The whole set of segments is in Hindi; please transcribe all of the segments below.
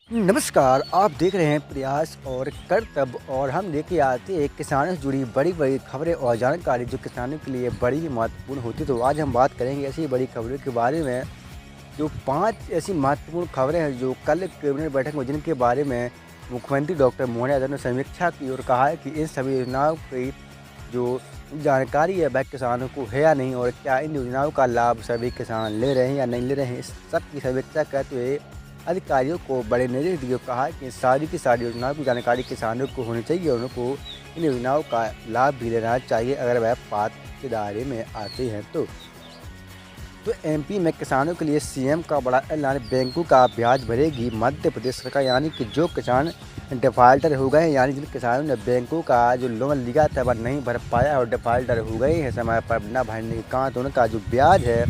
नमस्कार, आप देख रहे हैं प्रयास और कर्तव्य और हम लेके आते हैं किसानों से जुड़ी बड़ी-बड़ी खबरें और जानकारी जो किसानों के लिए बड़ी ही महत्वपूर्ण होती है। तो आज हम बात करेंगे ऐसी बड़ी खबरों के बारे में, जो 5 ऐसी महत्वपूर्ण खबरें हैं जो कल कैबिनेट बैठक में जिनके बारे में मुख्यमंत्री डॉक्टर मोहन यादव ने समीक्षा की और कहा है कि इन सभी योजनाओं की जो जानकारी है वह किसानों को है या नहीं और क्या इन योजनाओं का लाभ सभी किसान ले रहे हैं या नहीं ले रहे हैं। इस सब की समीक्षा करते हुए अधिकारियों को बड़े निर्देश दिए, कहा कि सारी की सारी योजनाओं की जानकारी किसानों को होनी चाहिए और उनको इन योजनाओं का लाभ भी लेना चाहिए अगर वह पात्र के दायरे में आते हैं तो एमपी में किसानों के लिए सीएम का बड़ा ऐलान, बैंकों का ब्याज भरेगी मध्य प्रदेश सरकार। यानी कि जो किसान डिफाल्टर हो गए हैं, यानी जिन किसानों ने बैंकों का जो लोन लिया था वह नहीं भर पाया और डिफाल्टर हो गए हैं समय पर न भरने के कारण, तो उनका जो ब्याज है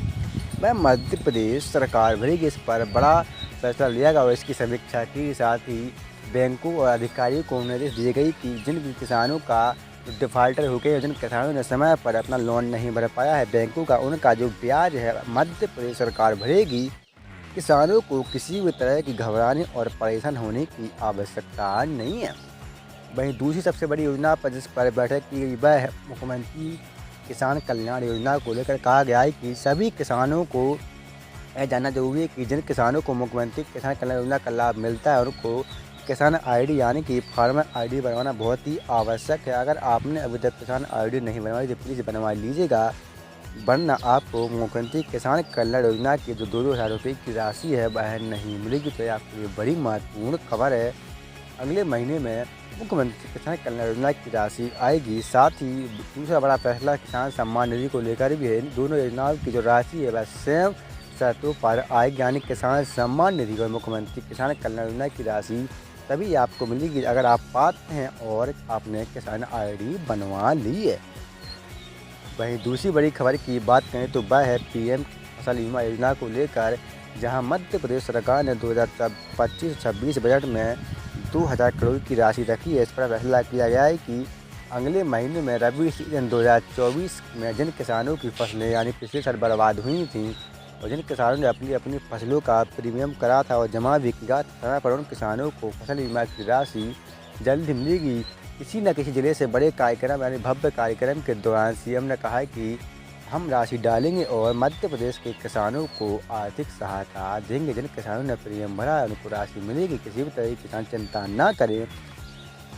वह मध्य प्रदेश सरकार भरेगी। इस पर बड़ा फैसला लिया गया और इसकी समीक्षा के साथ ही बैंकों और अधिकारियों को निर्देश दिए गए कि जिन भी किसानों का डिफाल्टर हो गए, जिन किसानों ने समय पर अपना लोन नहीं भर पाया है बैंकों का, उनका जो ब्याज है मध्य प्रदेश सरकार भरेगी। किसानों को किसी भी तरह की घबराने और परेशान होने की आवश्यकता नहीं है। वहीं दूसरी सबसे बड़ी योजना पर जिस पर बैठक की गई वह है मुख्यमंत्री किसान कल्याण योजना को लेकर कहा गया है कि सभी किसानों को यह जानना जरूरी है कि जिन किसानों को मुख्यमंत्री किसान कल्याण योजना का लाभ मिलता है उनको किसान आईडी यानी कि फार्मर आईडी बनवाना बहुत ही आवश्यक है। अगर आपने अभी तक किसान आईडी नहीं बनवाई तो प्लीज़ बनवा लीजिएगा, वरना आपको मुख्यमंत्री किसान कल्याण योजना की जो 2,000 रुपये की राशि है वह नहीं मिलेगी। तो यह आपके लिए बड़ी महत्वपूर्ण खबर है। अगले महीने में मुख्यमंत्री किसान कल्याण योजना की राशि आएगी। साथ ही दूसरा बड़ा फैसला किसान सम्मान निधि को लेकर भी है। इन दोनों योजनाओं की जो राशि है वह सेम शर्तों पर आएगी, यानी किसान सम्मान निधि और मुख्यमंत्री किसान कल्याण योजना की राशि तभी आपको मिलेगी अगर आप पात्र हैं और आपने किसान आईडी बनवा ली है। वहीं दूसरी बड़ी खबर की बात करें तो वह है पीएम फसल बीमा योजना को लेकर, जहां मध्य प्रदेश सरकार ने 2025-26 बजट में 2,000 करोड़ की राशि रखी है। इस पर फैसला किया गया है कि अगले महीने में रबी सीजन 2024 में जिन किसानों की फसलें यानी पिछले साल बर्बाद हुई थी और जिन किसानों ने अपनी अपनी फसलों का प्रीमियम करा था और जमा भी किया समय पर, उन किसानों को फसल बीमा की राशि जल्द ही मिलेगी। किसी न किसी जिले से बड़े कार्यक्रम यानी भव्य कार्यक्रम के दौरान सीएम ने कहा है कि हम राशि डालेंगे और मध्य प्रदेश के किसानों को आर्थिक सहायता देंगे। जिन किसानों ने प्रीमियम भरा है उनको राशि मिलेगी, किसी भी तरह की किसान चिंता न करें।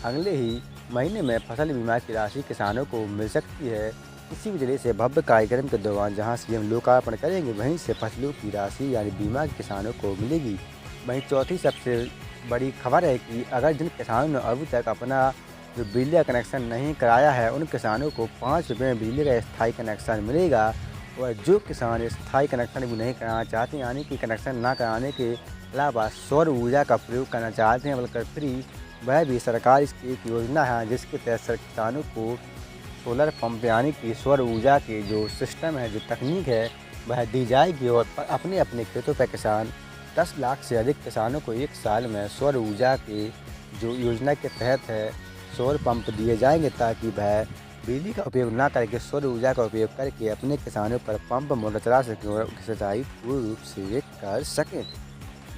अगले ही महीने में फसल बीमा की राशि किसानों को मिल सकती है। किसी भी जिले से भव्य कार्यक्रम के दौरान जहां सीएम लोकार्पण करेंगे वहीं से फसलों की राशि यानी बीमा किसानों को मिलेगी। वहीं चौथी सबसे बड़ी खबर है कि अगर जिन किसानों ने अभी तक अपना जो बिजली का कनेक्शन नहीं कराया है उन किसानों को 5 रुपये में बिजली का स्थायी कनेक्शन मिलेगा। और जो किसान स्थायी कनेक्शन भी नहीं कराना चाहते, यानी कि कनेक्शन ना कराने के अलावा सौर ऊर्जा का प्रयोग करना चाहते हैं बल्कि फ्री, वह भी सरकार इसकी एक योजना है जिसके तहत किसानों को सोलर पंप यानी कि सौर ऊर्जा के जो सिस्टम है, जो तकनीक है वह दी जाएगी और अपने अपने खेतों पर किसान 10 लाख से अधिक किसानों को एक साल में सौर ऊर्जा के जो योजना के तहत है सौर पंप दिए जाएंगे ताकि वह बिजली का उपयोग ना करके सौर ऊर्जा का उपयोग करके अपने किसानों पर पंप मोटर चला सकें और सिंचाई पूर्ण रूप से कर सकें।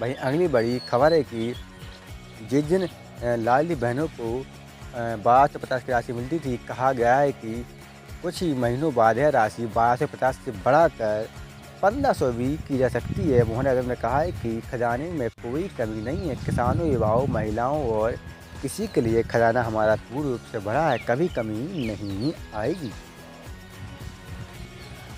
वहीं अगली बड़ी खबर है कि जिन लाडली बहनों को 12 से 50 की राशि मिलती थी, कहा गया है कि कुछ ही महीनों बाद यह राशि 12 से 50 से बढ़ाकर 1500 भी की जा सकती है। मोहन यादव ने कहा है कि खजाने में कोई कमी नहीं है, किसानों, युवाओं, महिलाओं और किसी के लिए खजाना हमारा पूर्ण रूप से भरा है, कभी कमी नहीं आएगी।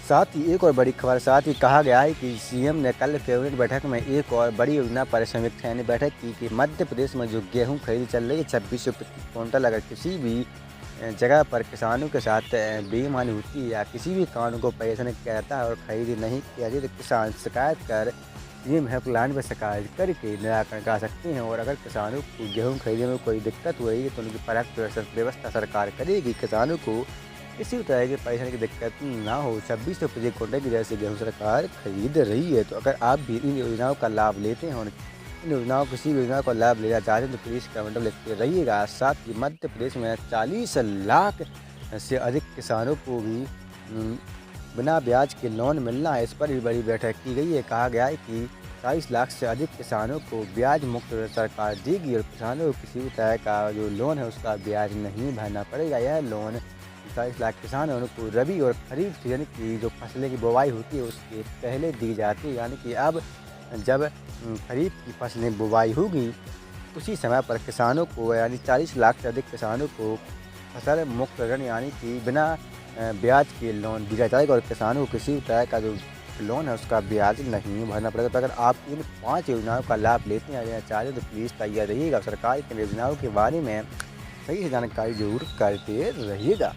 साथ ही एक और बड़ी खबर, साथ ही कहा गया है कि सीएम ने कल कैबिनेट बैठक में एक और बड़ी योजना पर समीक्षा यानी बैठक की कि मध्य प्रदेश में जो गेहूं खरीदी चल रही है 2600 प्रति क्विंटल, अगर किसी भी जगह पर किसानों के साथ बेईमानी होती है या किसी भी कानून को परेशान किया जाता है और खरीदी नहीं की जाती तो किसान शिकायत कर सीएम हेल्पलाइन पर शिकायत करके निराकरण करा सकते हैं। और अगर किसानों को गेहूँ खरीदने में कोई दिक्कत हुई तो उनकी पर्याप्त व्यवस्था सरकार करेगी। किसानों को किसी भी तरह की परेशानी की दिक्कत ना हो। 2600 प्रति क्विंटल की जैसे गेहूँ सरकार खरीद रही है। तो अगर आप भी इन योजनाओं का लाभ लेते हैं और इन योजनाओं किसी भी योजना का लाभ लेना चाहते हैं तो प्लीज़ कमेंट में लिखते रहिएगा। साथ ही मध्य प्रदेश में 40 लाख से अधिक किसानों को भी बिना ब्याज के लोन मिलना है, इस पर भी बड़ी बैठक की गई है। कहा गया है कि 40 लाख से अधिक किसानों को ब्याज मुक्त सरकार देगी और किसानों को किसी भी तरह का जो लोन है उसका ब्याज नहीं भरना पड़ेगा। यह लोन 40 लाख किसानों को रबी और खरीफ सीजन की जो फसलें की बुवाई होती है उसके पहले दी जाती है। यानी कि अब जब खरीफ की फसलें बुवाई होगी उसी समय पर किसानों को यानी 40 लाख से अधिक किसानों को फसल मुक्त ऋण यानी कि बिना ब्याज के लोन दिया जाएगा और किसानों को किसी भी तरह का जो लोन है उसका ब्याज नहीं भरना पड़ेगा। तो अगर आप इन 5 योजनाओं का लाभ लेते हैं या चाहते तो प्लीज़ तैयार रहिएगा। सरकार की योजनाओं के बारे में सही से जानकारी जरूर करते रहिएगा।